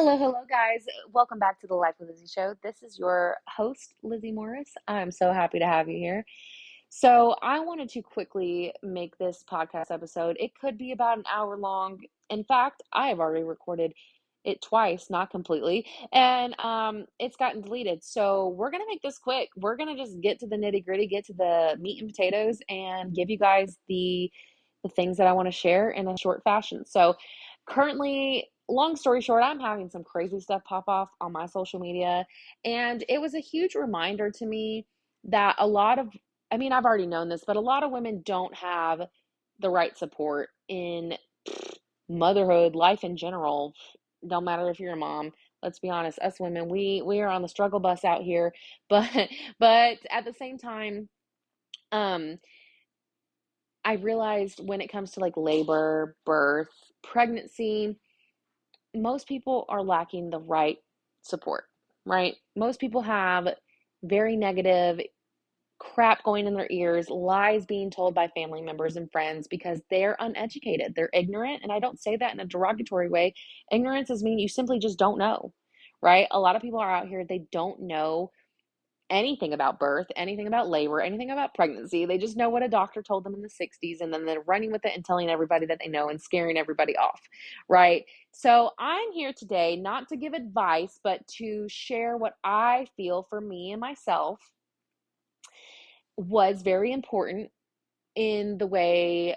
Hello, guys. Welcome back to the Life with Lizzie show. This is your host, Lizzie Morris. I'm so happy to have you here. So, I wanted to quickly make this podcast episode. It could be about an hour long. In fact, I have already recorded it twice, not completely, and it's gotten deleted. So, we're going to make this quick. We're going to just get to the nitty gritty, get to the meat and potatoes, and give you guys the things that I want to share in a short fashion. So, currently, long story short, I'm having some crazy stuff pop off on my social media, and it was a huge reminder to me that I've already known this, but a lot of women don't have the right support in motherhood, life in general. Don't matter if you're a mom. Let's be honest, us women, we are on the struggle bus out here, but but at the same time, um I realized when it comes to like labor, birth, pregnancy, most people are lacking the right support, right? Most people have very negative crap going in their ears, lies being told by family members and friends because they're uneducated, they're ignorant. And I don't say that in a derogatory way. Ignorance is mean you simply just don't know, right? A lot of people are out here, they don't know anything about birth, anything about labor, anything about pregnancy. They just know what a doctor told them in the 60s, and then they're running with it and telling everybody that they know and scaring everybody off, right? So I'm here today not to give advice, but to share what I feel for me and myself was very important in the way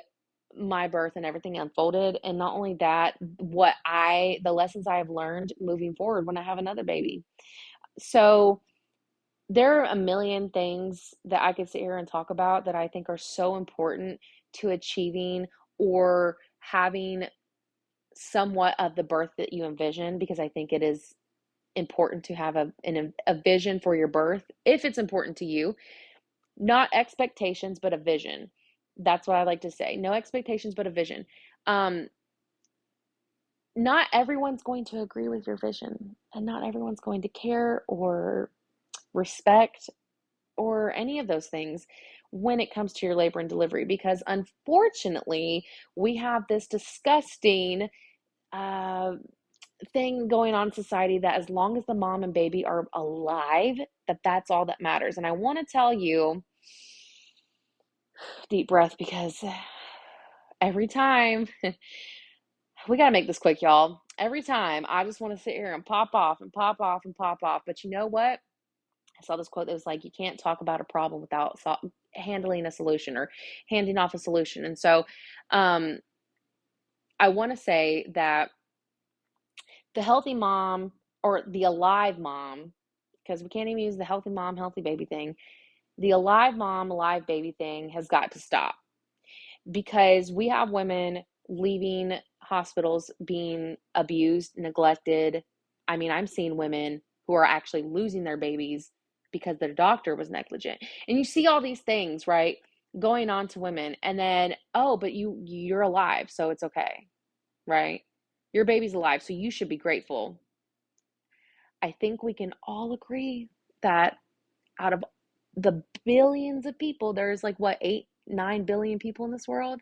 my birth and everything unfolded. And not only that, the lessons I have learned moving forward when I have another baby. So, there are a million things that I could sit here and talk about that I think are so important to achieving or having somewhat of the birth that you envision, because I think it is important to have a vision for your birth if it's important to you. Not expectations, but a vision. That's what I like to say. No expectations, but a vision. Um, Not everyone's going to agree with your vision, and not everyone's going to care or respect or any of those things when it comes to your labor and delivery, because unfortunately we have this disgusting uh, thing going on in society that as long as the mom and baby are alive, that's all that matters. And I want to tell you, deep breath, because every time we got to make this quick, y'all. Every time I just want to sit here and pop off and pop off and pop off, but you know what, I saw this quote that was like, you can't talk about a problem without handling a solution or handing off a solution. And so um, I want to say that the healthy mom, or the alive mom, because we can't even use the healthy mom, healthy baby thing, the alive mom, alive baby thing has got to stop, because we have women leaving hospitals being abused, neglected. I mean, I'm seeing women who are actually losing their babies because their doctor was negligent. And you see all these things, right, going on to women, and then, oh, but you're alive, so it's okay, right? Your baby's alive, so you should be grateful. I think we can all agree that out of the billions of people, there's like what, 8, 9 billion people in this world.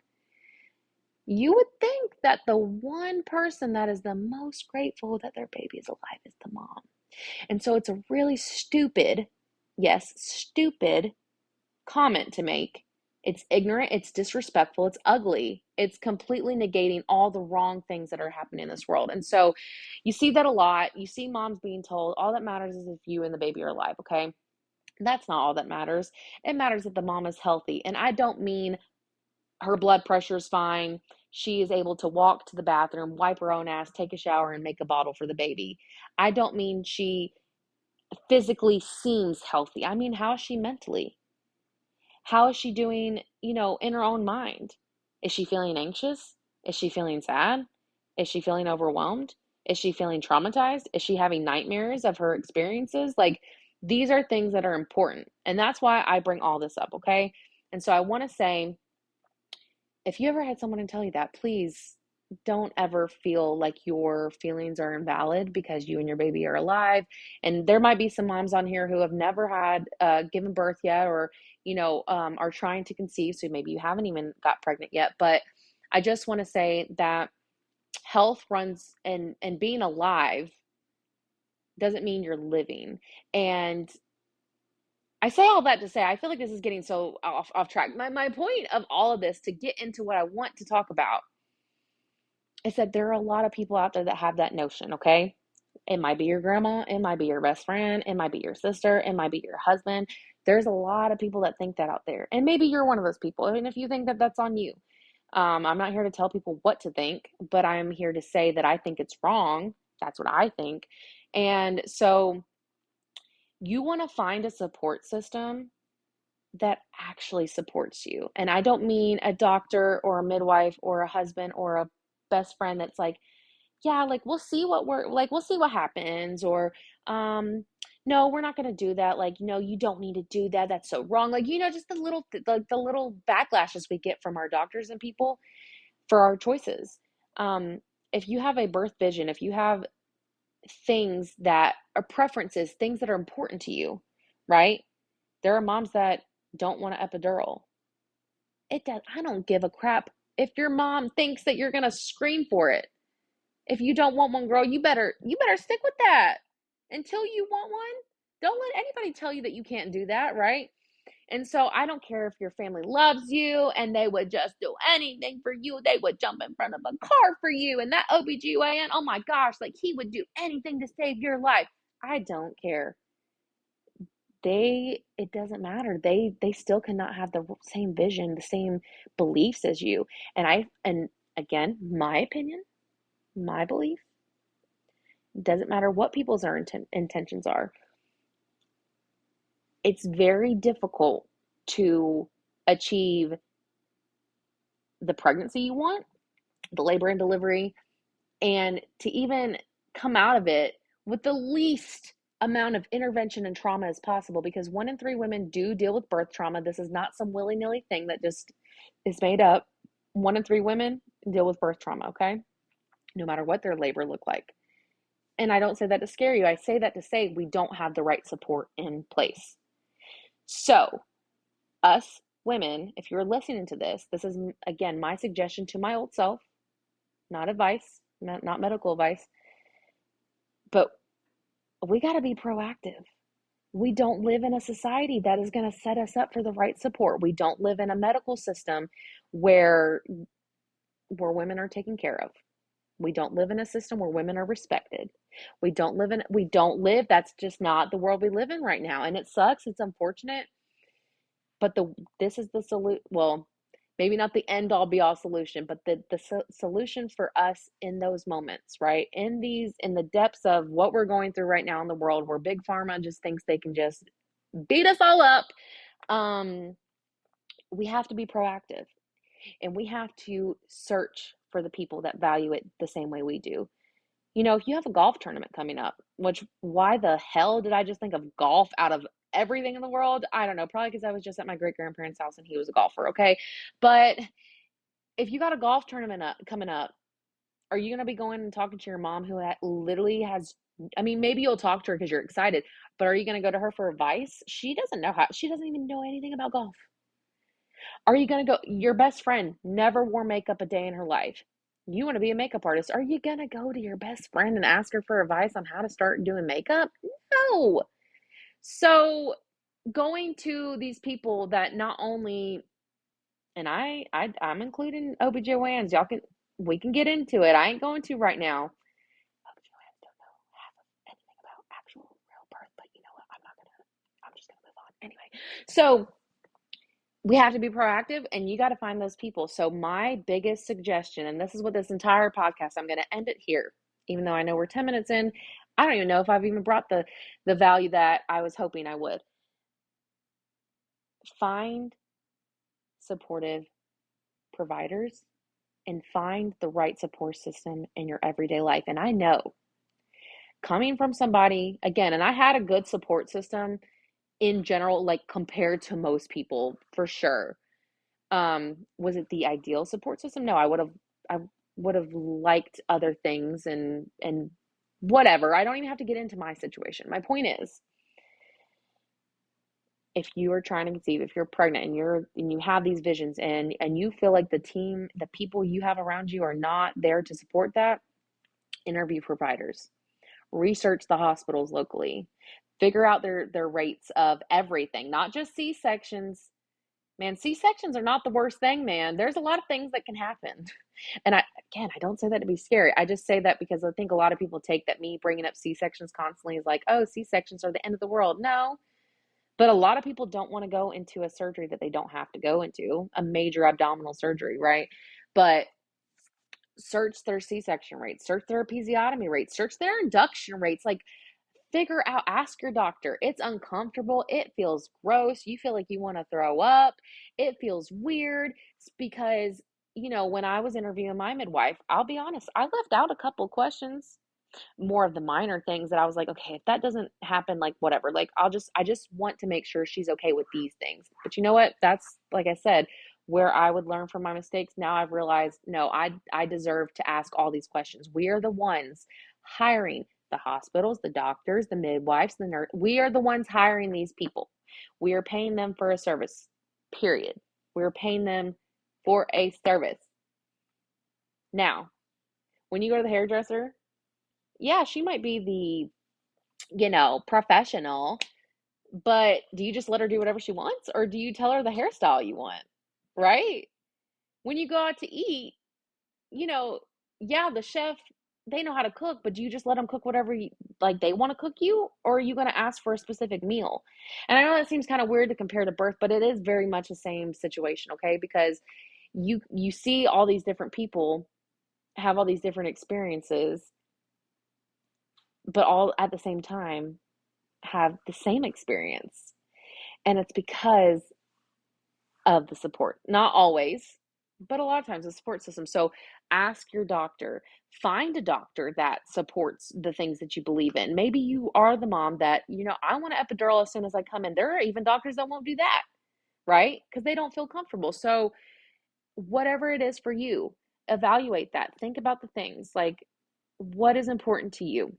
You would think that the one person that is the most grateful that their baby is alive is the mom. And so it's a really stupid, yes, stupid comment to make. It's ignorant, it's disrespectful, it's ugly. It's completely negating all the wrong things that are happening in this world. And so you see that a lot. You see moms being told all that matters is if you and the baby are alive, okay? That's not all that matters. It matters that the mom is healthy. And I don't mean her blood pressure is fine. She is able to walk to the bathroom, wipe her own ass, take a shower, and make a bottle for the baby. I don't mean she physically seems healthy. I mean, how is she mentally? How is she doing, in her own mind? Is she feeling anxious? Is she feeling sad? Is she feeling overwhelmed? Is she feeling traumatized? Is she having nightmares of her experiences? Like, these are things that are important. And that's why I bring all this up, okay? And so I want to say, if you ever had someone tell you that, please don't ever feel like your feelings are invalid because you and your baby are alive. And there might be some moms on here who have never had given birth yet, or are trying to conceive, so maybe you haven't even got pregnant yet. But I just want to say that health runs, and being alive doesn't mean you're living. And I say all that to say, I feel like this is getting so off track. My point of all of this, to get into what I want to talk about, is that there are a lot of people out there that have that notion, okay? It might be your grandma, it might be your best friend, it might be your sister, it might be your husband. There's a lot of people that think that out there. And maybe you're one of those people. And if you think that, that's on you. I'm not here to tell people what to think, but I'm here to say that I think it's wrong. That's what I think. And so you want to find a support system that actually supports you. And I don't mean a doctor or a midwife or a husband or a best friend that's like, yeah, like we'll see what happens, or no, we're not going to do that. Like, no, you don't need to do that. That's so wrong. Like, just the little backlashes we get from our doctors and people for our choices. Um, if you have a birth vision, if you have things that are preferences, things that are important to you, right? There are moms that don't want an epidural. I don't give a crap if your mom thinks that you're going to scream for it. If you don't want one, girl, you better stick with that until you want one. Don't let anybody tell you that you can't do that, right? And so I don't care if your family loves you and they would just do anything for you. They would jump in front of a car for you. And that OBGYN, oh my gosh, like he would do anything to save your life. I don't care. It doesn't matter. They still cannot have the same vision, the same beliefs as you. And again, my opinion, my belief, doesn't matter what people's intentions are. It's very difficult to achieve the pregnancy you want, the labor and delivery, and to even come out of it with the least amount of intervention and trauma as possible, because 1 in 3 women do deal with birth trauma. This is not some willy-nilly thing that just is made up. 1 in 3 women deal with birth trauma, okay? No matter what their labor looked like. And I don't say that to scare you. I say that to say we don't have the right support in place. So, us women, if you're listening to this, this is, again, my suggestion to my old self, not advice, not medical advice, but we got to be proactive. We don't live in a society that is going to set us up for the right support. We don't live in a medical system where women are taken care of. We don't live in a system where women are respected. We don't live, that's just not the world we live in right now. And it sucks, it's unfortunate, but this is the solution. Well, maybe not the end all be all solution, but the solution for us in those moments, right? In the depths of what we're going through right now in the world, where big pharma just thinks they can just beat us all up. We have to be proactive, and we have to search for the people that value it the same way we do. If you have a golf tournament coming up, which, why the hell did I just think of golf out of everything in the world? I don't know. Probably because I was just at my great grandparents' house and he was a golfer, okay? But if you got a golf tournament coming up, are you going to be going and talking to your mom who literally has, I mean, maybe you'll talk to her because you're excited, but are you going to go to her for advice? She doesn't even know anything about golf. Are you going to go, your best friend never wore makeup a day in her life. You want to be a makeup artist. Are you going to go to your best friend and ask her for advice on how to start doing makeup? No. So going to these people that not only, and I'm including OBGYNs. We can get into it. I ain't going to right now. OBGYNs don't know half of anything about actual real birth, but you know what? I'm just gonna move on. Anyway, so we have to be proactive, and you got to find those people. So my biggest suggestion, and this is what this entire podcast, I'm going to end it here, even though I know we're 10 minutes in. I don't even know if I've even brought the value that I was hoping I would. Find supportive providers and find the right support system in your everyday life. And I know, coming from somebody, again, and I had a good support system in general, like compared to most people, for sure. Was it the ideal support system? No, I would have liked other things, and whatever. I don't even have to get into my situation. My point is, if you are trying to conceive, if you're pregnant and you have these visions, and you feel like the people you have around you are not there to support that, interview providers. Research the hospitals locally. Figure out their rates of everything, not just C-sections. Man, C-sections are not the worst thing, man. There's a lot of things that can happen. And I don't say that to be scary. I just say that because I think a lot of people take that me bringing up C-sections constantly is like, oh, C-sections are the end of the world. No, but a lot of people don't want to go into a surgery that they don't have to go into, a major abdominal surgery, right? But search their C-section rates, search their episiotomy rates, search their induction rates. Like, figure out, ask your doctor. It's uncomfortable. It feels gross. You feel like you want to throw up. It feels weird. It's because, when I was interviewing my midwife, I'll be honest, I left out a couple questions, more of the minor things that I was like, okay, if that doesn't happen, like whatever, like I just want to make sure she's okay with these things. But you know what? That's, like I said, where I would learn from my mistakes. Now I've realized, no, I deserve to ask all these questions. We are the ones hiring the hospitals, the doctors, the midwives, the nurse. We are the ones hiring these people. We are paying them for a service, period. We're paying them for a service. Now, when you go to the hairdresser, yeah, she might be professional, but do you just let her do whatever she wants, or do you tell her the hairstyle you want? Right? When you go out to eat, you know, yeah, the chef, they know how to cook, but do you just let them cook whatever like they want to cook you, or are you going to ask for a specific meal? And I know that seems kind of weird to compare to birth, but it is very much the same situation, okay? Because you see all these different people have all these different experiences, but all at the same time have the same experience. And it's because of the support. Not always, but a lot of times the support system. So ask your doctor, find a doctor that supports the things that you believe in. Maybe you are the mom that, I want an epidural as soon as I come in. There are even doctors that won't do that, right? Because they don't feel comfortable. So whatever it is for you, evaluate that. Think about the things like, what is important to you?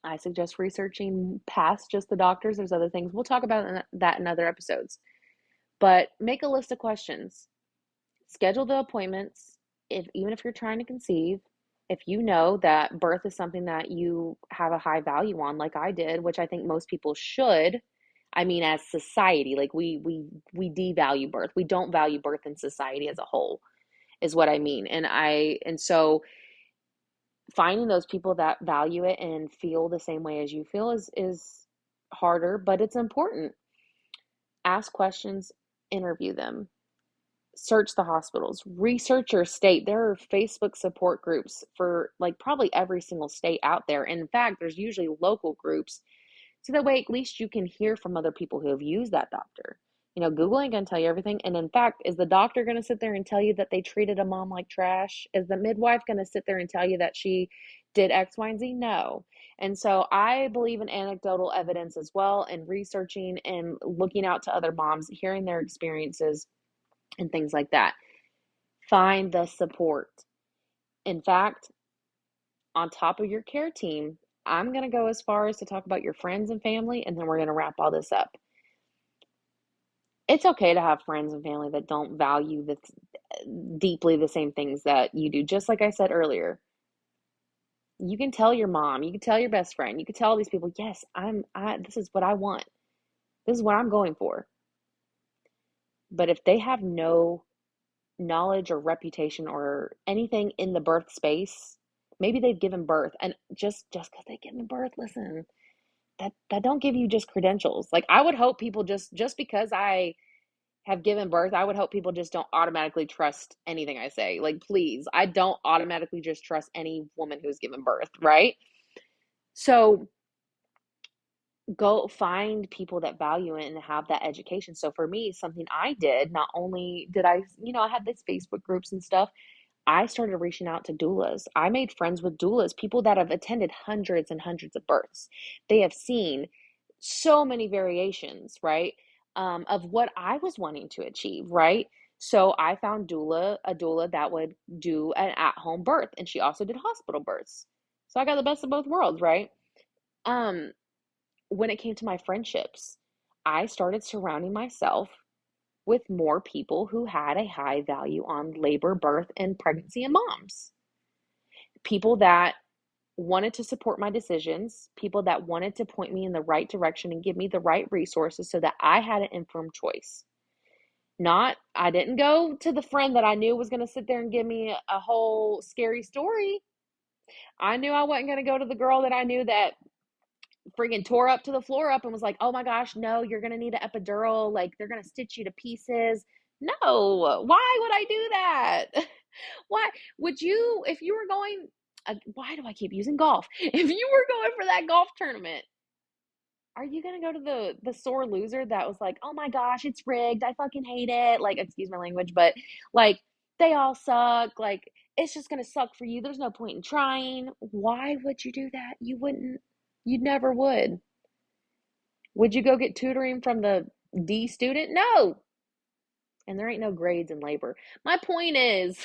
I suggest researching past just the doctors. There's other things. We'll talk about that in other episodes. But make a list of questions. Schedule the appointments. Even if you're trying to conceive, if you know that birth is something that you have a high value on, like I did, which I think most people should. I mean, as society, like we devalue birth. We don't value birth in society as a whole, is what I mean. And so finding those people that value it and feel the same way as you feel is harder, but it's important. Ask questions, interview them, search the hospitals, research your state. There are Facebook support groups for like probably every single state out there. And in fact, there's usually local groups. So that way, at least you can hear from other people who have used that doctor. Google ain't going to tell you everything. And in fact, is the doctor going to sit there and tell you that they treated a mom like trash? Is the midwife going to sit there and tell you that she did X, Y, and Z? No. And so I believe in anecdotal evidence as well, and researching and looking out to other moms, hearing their experiences and things like that. Find the support. In fact, on top of your care team, I'm going to go as far as to talk about your friends and family, and then we're going to wrap all this up. It's okay to have friends and family that don't value deeply the same things that you do. Just like I said earlier, you can tell your mom, you can tell your best friend, you can tell all these people, yes, this is what I want. This is what I'm going for. But if they have no knowledge or reputation or anything in the birth space, maybe they've given birth, and just because they've given birth, listen, that don't give you just credentials. Like, I would hope people just because I have given birth, I would hope people just don't automatically trust anything I say. Like, please, I don't automatically just trust any woman who's given birth, right? So go find people that value it and have that education. So for me, something I did, not only did I had these Facebook groups and stuff, I started reaching out to doulas. I made friends with doulas, people that have attended hundreds and hundreds of births. They have seen so many variations, right, of what I was wanting to achieve, right? So I found a doula that would do an at-home birth, and she also did hospital births. So I got the best of both worlds, right? Um, when it came to my friendships, I started surrounding myself with more people who had a high value on labor, birth, and pregnancy and moms. People that wanted to support my decisions, people that wanted to point me in the right direction and give me the right resources so that I had an informed choice. Not, I didn't go to the friend that I knew was going to sit there and give me a whole scary story. I knew I wasn't going to go to the girl that I knew that freaking tore up to the floor up and was like, oh my gosh, no, you're going to need an epidural. Like, they're going to stitch you to pieces. No, why would I do that? Why would you, if you were going, why do I keep using golf? If you were going for that golf tournament, are you gonna go to the sore loser that was like, oh my gosh, it's rigged, I fucking hate it, like, excuse my language, but like, they all suck, like, it's just gonna suck for you, there's no point in trying? Why would you do that? You wouldn't. You never would. Would you go get tutoring from the D student? No. And there ain't no grades in labor. My point is,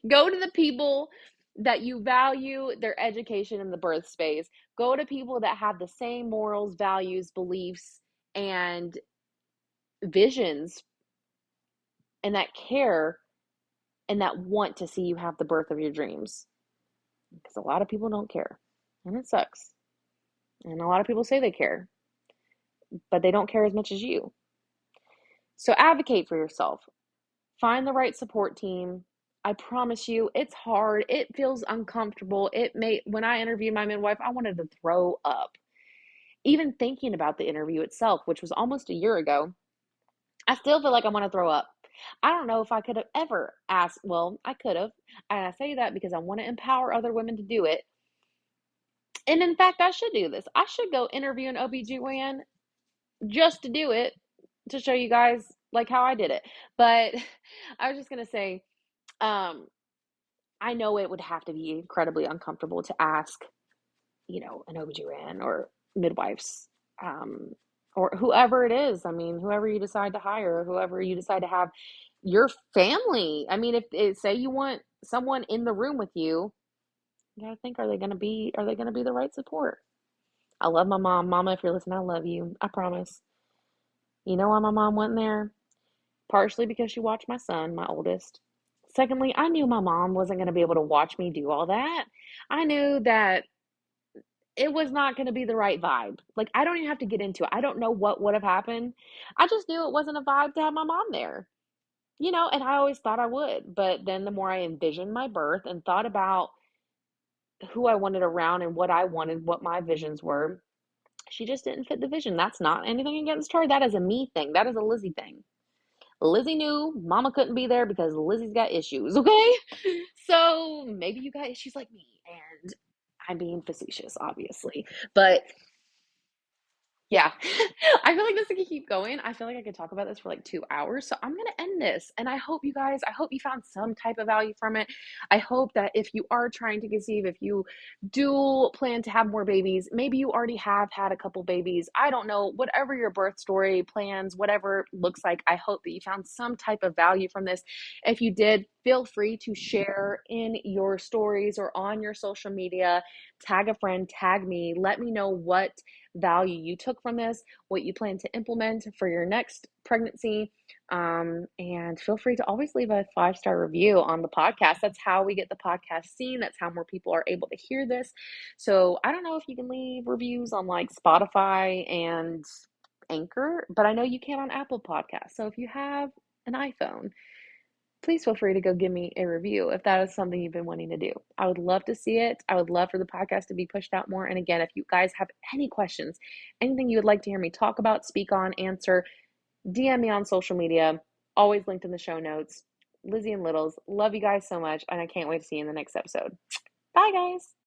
go to the people that you value their education in the birth space. Go to people that have the same morals, values, beliefs, and visions, and that care and that want to see you have the birth of your dreams. Because a lot of people don't care, and it sucks. And a lot of people say they care, but they don't care as much as you. So advocate for yourself. Find the right support team. I promise you, it's hard. It feels uncomfortable. When I interviewed my midwife, I wanted to throw up. Even thinking about the interview itself, which was almost a year ago, I still feel like I want to throw up. I don't know if I could have ever asked, well, I could have. And I say that because I want to empower other women to do it. And in fact, I should do this. I should go interview an OBGYN just to do it, to show you guys like how I did it. But I was just going to say, um, I know it would have to be incredibly uncomfortable to ask, an OBGYN or midwives, um, or whoever it is. I mean, whoever you decide to hire, whoever you decide to have your family. I mean, if say you want someone in the room with you, you gotta think, are they gonna be the right support? I love my mom. Mama, if you're listening, I love you. I promise. You know why my mom went there? Partially because she watched my son, my oldest. Secondly, I knew my mom wasn't going to be able to watch me do all that. I knew that it was not going to be the right vibe. Like, I don't even have to get into it. I don't know what would have happened. I just knew it wasn't a vibe to have my mom there, and I always thought I would. But then the more I envisioned my birth and thought about who I wanted around and what I wanted, what my visions were, she just didn't fit the vision. That's not anything against her. That is a me thing. That is a Lizzie thing. Lizzie knew mama couldn't be there because Lizzie's got issues, okay? So maybe you got issues like me, and I'm being facetious, obviously. But yeah, I feel like this could keep going. I feel like I could talk about this for like 2 hours. So I'm going to end this. And I hope I hope you found some type of value from it. I hope that if you are trying to conceive, if you do plan to have more babies, maybe you already have had a couple babies. I don't know, whatever your birth story plans, whatever looks like, I hope that you found some type of value from this. If you did, feel free to share in your stories or on your social media. Tag a friend, tag me, let me know what value you took from this, what you plan to implement for your next pregnancy. And feel free to always leave a 5-star review on the podcast. That's how we get the podcast seen. That's how more people are able to hear this. So I don't know if you can leave reviews on like Spotify and Anchor, but I know you can on Apple Podcasts. So if you have an iPhone, please feel free to go give me a review if that is something you've been wanting to do. I would love to see it. I would love for the podcast to be pushed out more. And again, if you guys have any questions, anything you would like to hear me talk about, speak on, answer, DM me on social media, always linked in the show notes. Lizzie and Littles, love you guys so much, and I can't wait to see you in the next episode. Bye, guys.